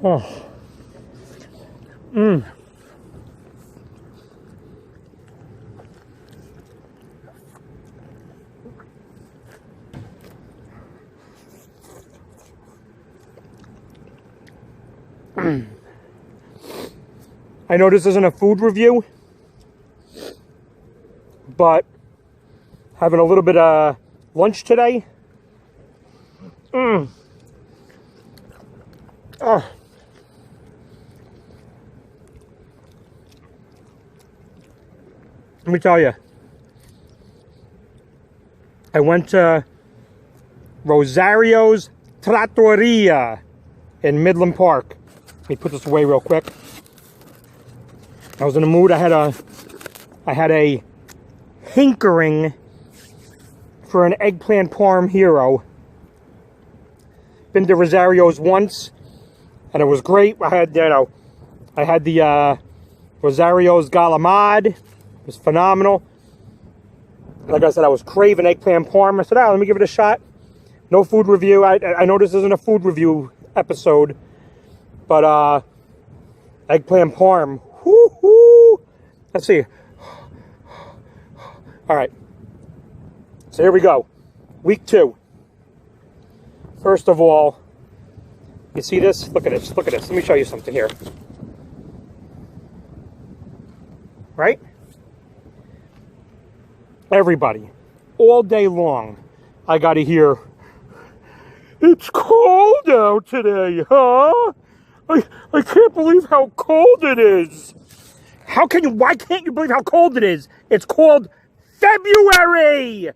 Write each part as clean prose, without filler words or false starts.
Oh. Mmm. I know this isn't a food review, but having a little bit of lunch today. Oh. Let me tell you, I went to Rosario's Trattoria in Midland Park. Let me put this away real quick. I was in the mood. I had a hankering for an eggplant parm hero. Been to Rosario's once, and it was great. I had the Rosario's galamad. It was phenomenal. Like I said, I was craving eggplant parm. I said, let me give it a shot. No food review. I know this isn't a food review episode, but eggplant parm. Woo-hoo! Let's see. All right. So here we go. Week 2. First of all, you see this? Look at this. Look at this. Let me show you something here. Right? Everybody, all day long, I got to hear, "It's cold out today, huh? I can't believe how cold it is." Why can't you believe how cold it is? It's called February.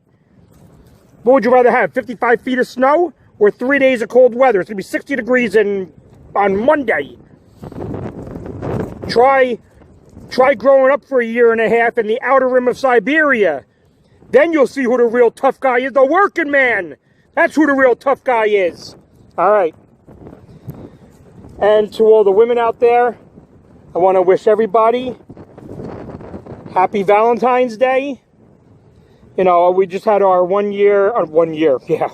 What would you rather have, 55 feet of snow or 3 days of cold weather? It's going to be 60 degrees on Monday. Try growing up for a year and a half in the outer rim of Siberia. Then you'll see who the real tough guy is, the working man. That's who the real tough guy is. All right. And to all the women out there, I want to wish everybody happy Valentine's Day. You know, we just had our 1 year, yeah.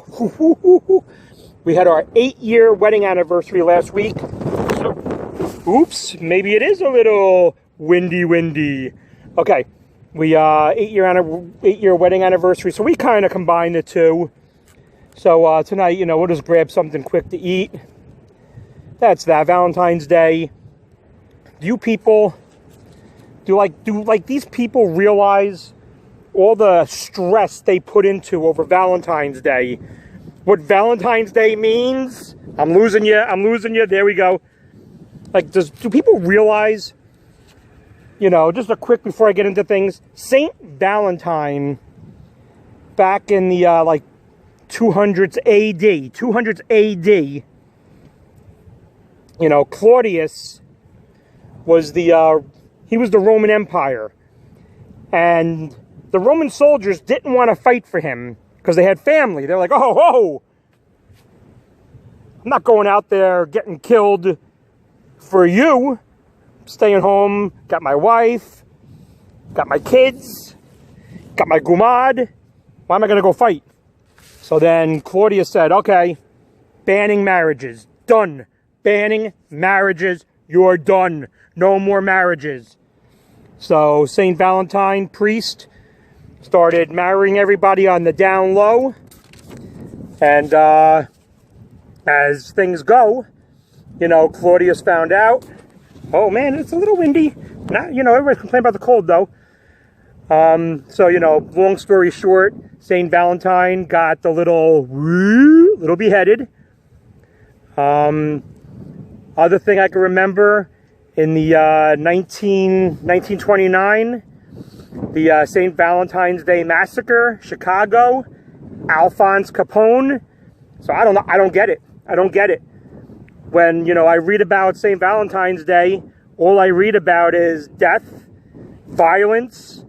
We had our 8-year wedding anniversary last week. So, oops, maybe it is a little windy. Okay, we 8-year wedding anniversary. So we kind of combined the two. So tonight, you know, we'll just grab something quick to eat. That's that. Valentine's Day. Do these people realize all the stress they put into over Valentine's Day? What Valentine's Day means? I'm losing you. There we go. Like, do people realize, you know, just a quick before I get into things, Saint Valentine back in the 200s AD, you know, Claudius was the Roman Empire, and the Roman soldiers didn't want to fight for him because they had family. They're like, oh, I'm not going out there getting killed for you. I'm staying home, got my wife, got my kids, got my gumad. Why am I going to go fight? So then Claudius said, okay, banning marriages, done. Banning marriages, you're done. No more marriages. So St. Valentine, priest, started marrying everybody on the down low. And as things go, you know, Claudius found out. Oh man, it's a little windy. Not, you know, everybody's complaining about the cold though. So, you know, long story short, St. Valentine got the little beheaded. Other thing I can remember, in the 1929, the St. Valentine's Day Massacre, Chicago, Alphonse Capone. So I don't know, I don't get it. When, you know, I read about St. Valentine's Day, all I read about is death, violence,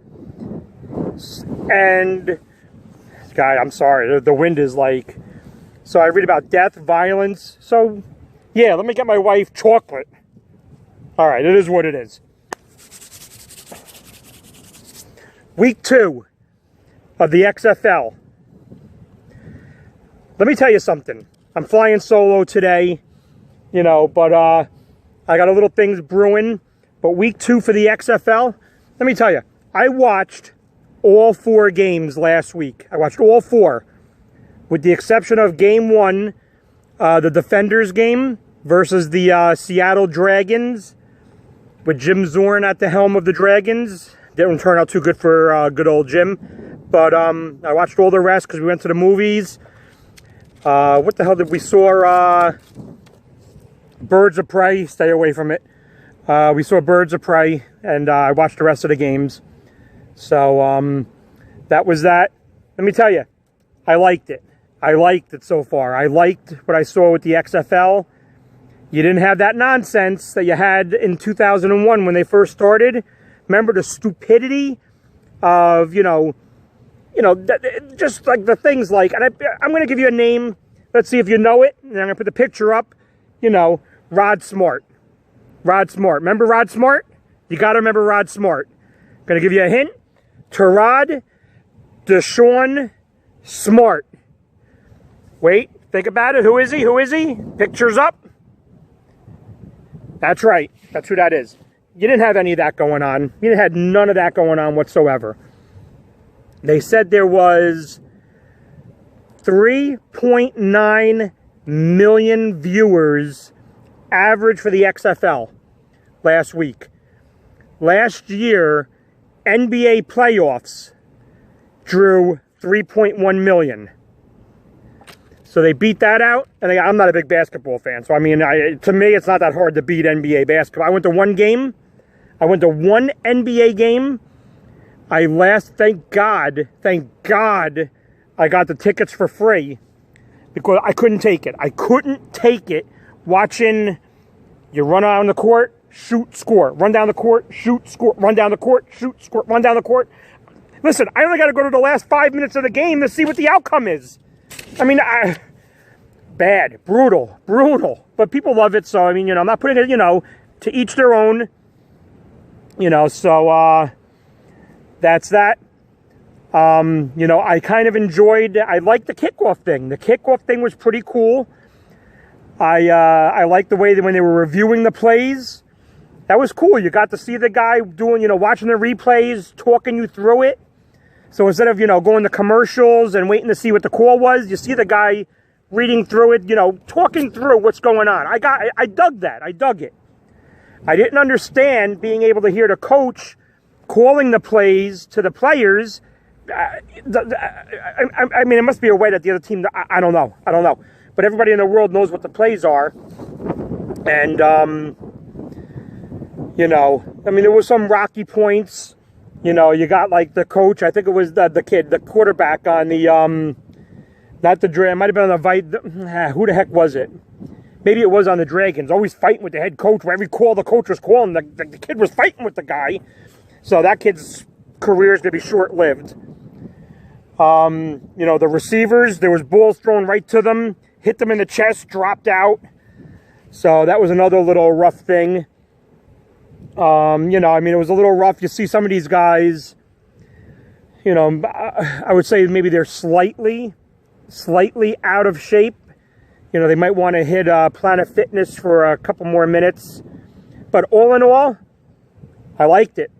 and, God, I'm sorry, the wind is like, so I read about death, violence, so, yeah, let me get my wife chocolate. All right, it is what it is. Week 2 of the XFL. Let me tell you something. I'm flying solo today. you know, but I got a little things brewing. But week 2 for the XFL, let me tell you, I watched all 4 games last week. I watched all 4, with the exception of game 1, the Defenders game versus the Seattle Dragons, with Jim Zorn at the helm of the Dragons. Didn't turn out too good for good old Jim. But I watched all the rest because we went to the movies. What the hell did we saw? Birds of Prey. Stay away from it. We saw Birds of Prey, and I watched the rest of the games. So that was that. Let me tell you, I liked it. I liked it so far. I liked what I saw with the XFL. You didn't have that nonsense that you had in 2001 when they first started. Remember the stupidity of, just like the things like, and I'm going to give you a name. Let's see if you know it. And I'm going to put the picture up. Rod Smart. Rod Smart. Remember Rod Smart? You got to remember Rod Smart. Going to give you a hint. Terod Deshaun Smart. Wait, think about it. Who is he? Who is he? Picture's up. That's right. That's who that is. You didn't have any of that going on. You didn't have none of that going on whatsoever. They said there was 3.9 million viewers average for the XFL last week. Last year, NBA playoffs drew 3.1 million. So they beat that out, and I'm not a big basketball fan. So, I mean, to me, it's not that hard to beat NBA basketball. I went to one game. I went to one NBA game. Thank God, I got the tickets for free because I couldn't take it. I couldn't take it watching you run on the court, shoot, score. Run down the court, shoot, score. Run down the court, shoot, score. Run down the court. Listen, I only got to go to the last 5 minutes of the game to see what the outcome is. I mean, bad, brutal. But people love it, so, I mean, I'm not putting it, to each their own. So, that's that. I kind of I liked the kickoff thing. The kickoff thing was pretty cool. I liked the way that when they were reviewing the plays, that was cool. You got to see the guy doing, watching the replays, talking you through it. So instead of, going to commercials and waiting to see what the call was, you see the guy reading through it, talking through what's going on. I dug that. I dug it. I didn't understand being able to hear the coach calling the plays to the players. I mean, it must be a way that the other team, I don't know. But everybody in the world knows what the plays are. And, I mean, there was some rocky points. You got like the coach, I think it was the quarterback on the, not the Dragons, might have been on the who the heck was it? Maybe it was on the Dragons, always fighting with the head coach. Where every call the coach was calling, the kid was fighting with the guy. So that kid's career is going to be short-lived. The receivers, there was balls thrown right to them, hit them in the chest, dropped out. So that was another little rough thing. I mean, it was a little rough. You see some of these guys, I would say maybe they're slightly out of shape. They might want to hit Planet Fitness for a couple more minutes. But all in all, I liked it.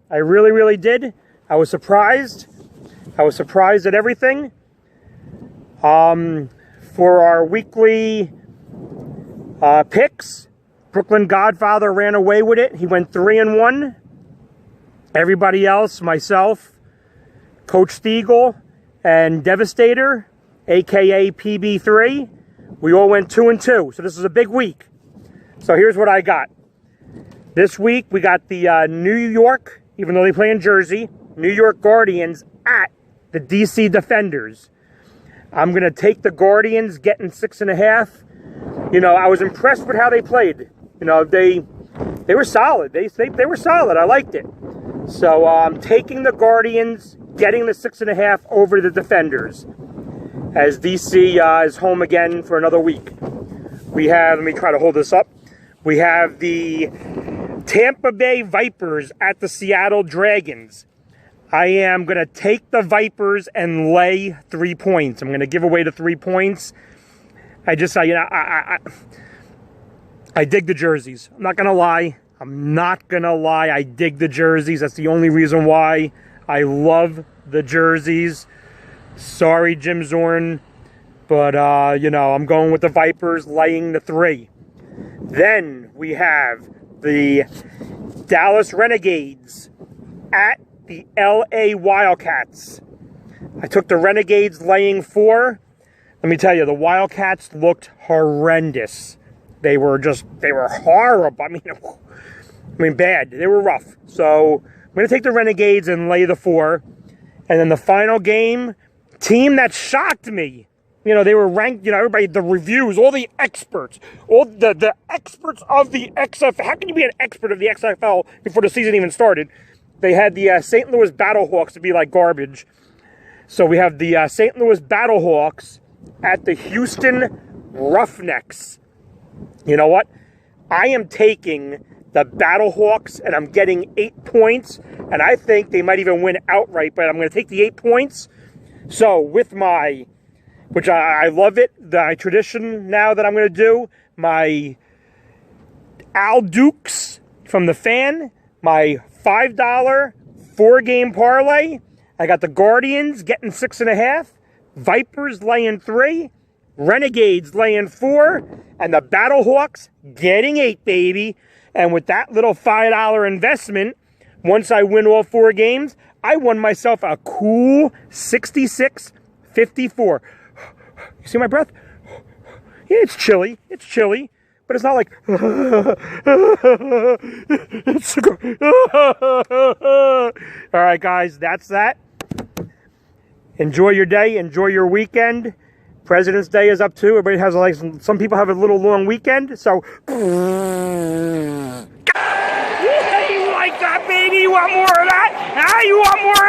I really, really did. I was surprised. At everything. For our weekly picks, Brooklyn Godfather ran away with it. He went 3-1. Everybody else, myself, Coach Stiegel, and Devastator, a.k.a. PB3, we all went 2-2. So this is a big week. So here's what I got. This week, we got the New York, even though they play in Jersey, New York Guardians at the DC Defenders. I'm going to take the Guardians, getting 6.5. I was impressed with how they played. They were solid. They were solid. I liked it. So I'm taking the Guardians, getting the 6.5 over the Defenders, as DC is home again for another week. We have, let me try to hold this up. We have the Tampa Bay Vipers at the Seattle Dragons. I am going to take the Vipers and lay 3 points. I'm going to give away the 3 points. I dig the jerseys. I'm not going to lie. I dig the jerseys. That's the only reason why. I love the jerseys. Sorry, Jim Zorn. But, I'm going with the Vipers laying the 3. Then we have the Dallas Renegades at the LA Wildcats. I took the Renegades laying 4. Let me tell you, the Wildcats looked horrendous. They were horrible. I mean, bad. They were rough. So I'm going to take the Renegades and lay the 4. And then the final game, team that shocked me. They were ranked, everybody, the reviews, all the experts, all the experts of the XFL. How can you be an expert of the XFL before the season even started? They had the St. Louis Battlehawks to be like garbage. So we have the St. Louis Battlehawks at the Houston Roughnecks. You know what? I am taking the Battlehawks, and I'm getting 8 points, and I think they might even win outright, but I'm going to take the 8 points. So with my, which I love it, the tradition now that I'm going to do, my Al Dukes from the Fan, my $5 4-game parlay. I got the Guardians getting 6.5, Vipers laying 3, Renegades laying 4, and the Battlehawks getting 8, baby. And with that little $5 investment, once I win all 4 games, I won myself a cool 66.54. You see my breath? Yeah, it's chilly. But it's not like... All right, guys, that's that. Enjoy your day. Enjoy your weekend. President's Day is up too. Everybody has some people have a little long weekend. So, yeah, you like that, baby? You want more of that? You want more